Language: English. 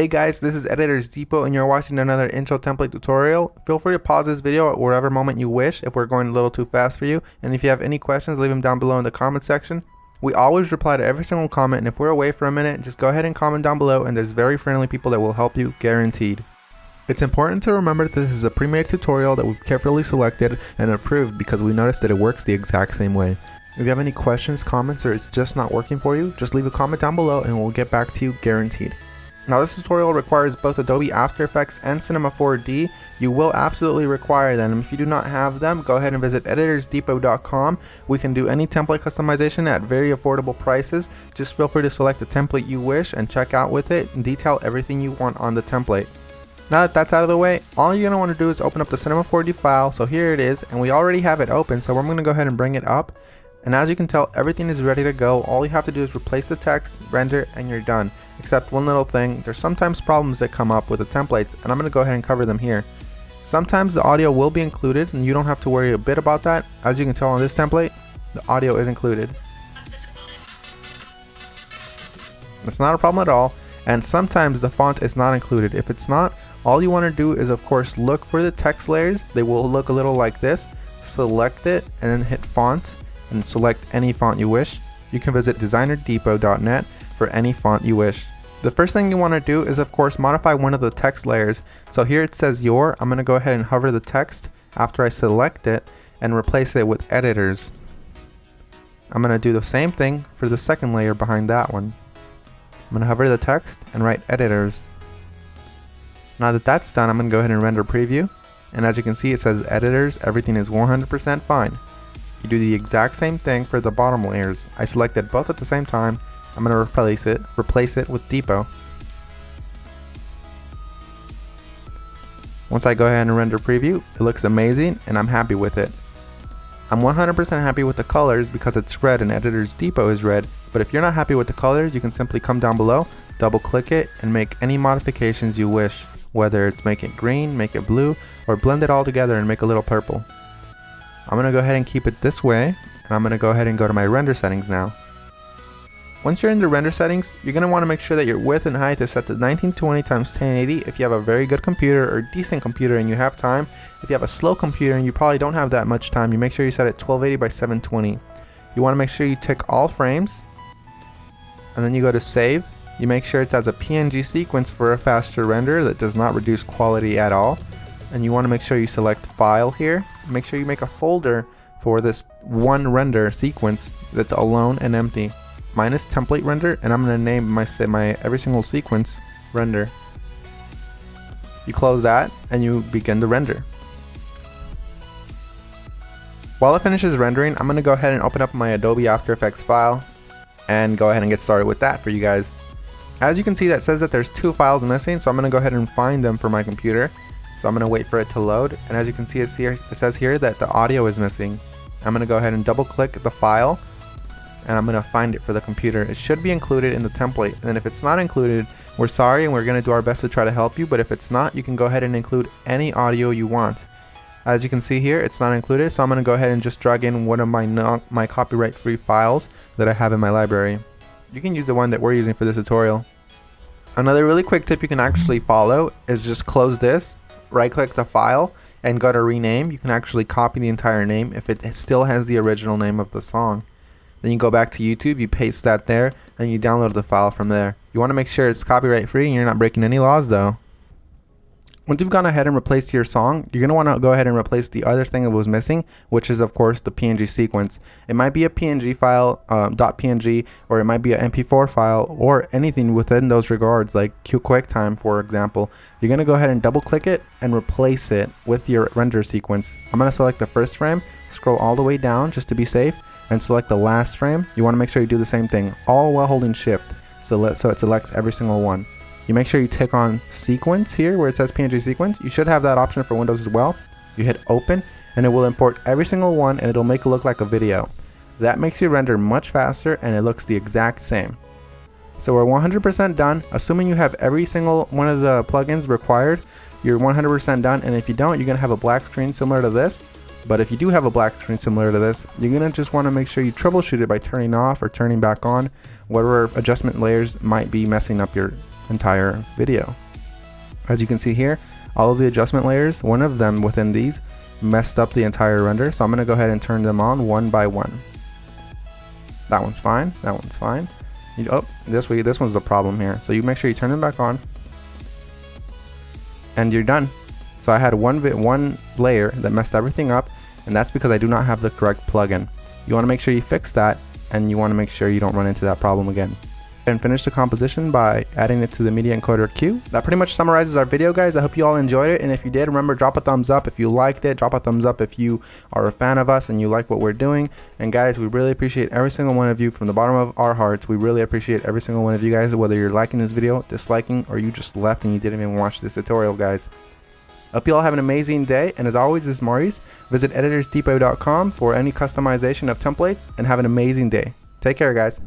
Hey guys, this is Editors Depot and you're watching another intro template tutorial. Feel free to pause this video at whatever moment you wish if we're going a little too fast for you. And if you have any questions, leave them down below in the comment section. We always reply to every single comment, and if we're away for a minute, just go ahead and comment down below and there's very friendly people that will help you, guaranteed. It's important to remember that this is a pre-made tutorial that we've carefully selected and approved because we noticed that it works the exact same way. If you have any questions, comments, or it's just not working for you, just leave a comment down below and we'll get back to you, guaranteed. Now this tutorial requires both Adobe After Effects and Cinema 4D. You will absolutely require them. If you do not have them, go ahead and visit EditorsDepot.com. We can do any template customization at very affordable prices. Just feel free to select the template you wish and check out with it and detail everything you want on the template. Now that that's out of the way, all you're going to want to do is open up the Cinema 4D file. So here it is, and we already have it open, so we're going to go ahead and bring it up. And as you can tell, everything is ready to go. All you have to do is replace the text, render, and you're done. Except one little thing, there's sometimes problems that come up with the templates, and I'm going to go ahead and cover them here. Sometimes the audio will be included, and you don't have to worry a bit about that. As you can tell on this template, the audio is included. It's not a problem at all, and sometimes the font is not included. If it's not, all you want to do is of course look for the text layers. They will look a little like this. Select it, and then hit font, and select any font you wish. You can visit designerdepot.net for any font you wish. The first thing you want to do is of course modify one of the text layers. So here it says your. I'm going to go ahead and hover the text after I select it and replace it with editors. I'm going to do the same thing for the second layer behind that one. I'm going to hover the text and write editors. Now that that's done, I'm going to go ahead and render preview. And as you can see, it says editors, everything is 100% fine. You do the exact same thing for the bottom layers. I selected both at the same time. I'm going to replace it with Depot. Once I go ahead and render preview, it looks amazing and I'm happy with it. I'm 100% happy with the colors because it's red and Editors Depot is red, but if you're not happy with the colors, you can simply come down below, double click it, and make any modifications you wish, whether it's make it green, make it blue, or blend it all together and make a little purple. I'm going to go ahead and keep it this way, and I'm going to go ahead and go to my render settings now. Once you're in the render settings, you're going to want to make sure that your width and height is set to 1920 x 1080 if you have a very good computer or decent computer and you have time. If you have a slow computer and you probably don't have that much time, you make sure you set it 1280 by 720. You want to make sure you tick all frames, and then you go to save. You make sure it's as a PNG sequence for a faster render that does not reduce quality at all. And you want to make sure you select file here. Make sure you make a folder for this one render sequence that's alone and empty. Mine is template render, and I'm going to name my every single sequence render. You close that and you begin the render. While it finishes rendering, I'm going to go ahead and open up my Adobe After Effects file and go ahead and get started with that for you guys. As you can see, that says that there's two files missing, so I'm going to go ahead and find them for my computer. So I'm going to wait for it to load, and as you can see, it says here that the audio is missing. I'm going to go ahead and double click the file, and I'm going to find it for the computer. It should be included in the template, and if it's not included, we're sorry and we're going to do our best to try to help you, but if it's not, you can go ahead and include any audio you want. As you can see here, it's not included, so I'm going to go ahead and just drag in one of my copyright-free files that I have in my library. You can use the one that we're using for this tutorial. Another really quick tip you can actually follow is just close this, right click the file, and go to rename. You can actually copy the entire name if it still has the original name of the song. Then you go back to YouTube, you paste that there, and you download the file from there. You want to make sure it's copyright free and you're not breaking any laws though. Once you've gone ahead and replaced your song, you're going to want to go ahead and replace the other thing that was missing, which is of course the PNG sequence. It might be a PNG file, .png, or it might be an MP4 file, or anything within those regards, like QuickTime for example. You're going to go ahead and double click it and replace it with your render sequence. I'm going to select the first frame, scroll all the way down just to be safe, and select the last frame. You want to make sure you do the same thing, all while holding shift, so it selects every single one. You make sure you tick on sequence here where it says PNG sequence. You should have that option for Windows as well. You hit open and it will import every single one and it'll make it look like a video. That makes your render much faster and it looks the exact same. So we're 100% done. Assuming you have every single one of the plugins required, you're 100% done, and if you don't, you're going to have a black screen similar to this. But if you do have a black screen similar to this, you're going to just want to make sure you troubleshoot it by turning off or turning back on whatever adjustment layers might be messing up your entire video. As you can see here, all of the adjustment layers, one of them within these messed up the entire render, so I'm going to go ahead and turn them on one by one. That one's fine, that one's fine. Oh, this one's the problem here. So you make sure you turn them back on and you're done. So I had one layer that messed everything up, and that's because I do not have the correct plugin. You want to make sure you fix that, and you want to make sure you don't run into that problem again. And finish the composition by adding it to the media encoder queue. That pretty much summarizes our video, guys. I hope you all enjoyed it, and if you did, remember, drop a thumbs up if you liked it. Drop a thumbs up if you are a fan of us and you like what we're doing. And guys, we really appreciate every single one of you from the bottom of our hearts. We really appreciate every single one of you guys, whether you're liking this video, disliking, or you just left and you didn't even watch this tutorial, guys. Hope you all have an amazing day, and as always, this is Maurice. Visit EditorsDepot.com for any customization of templates, and have an amazing day. Take care, guys.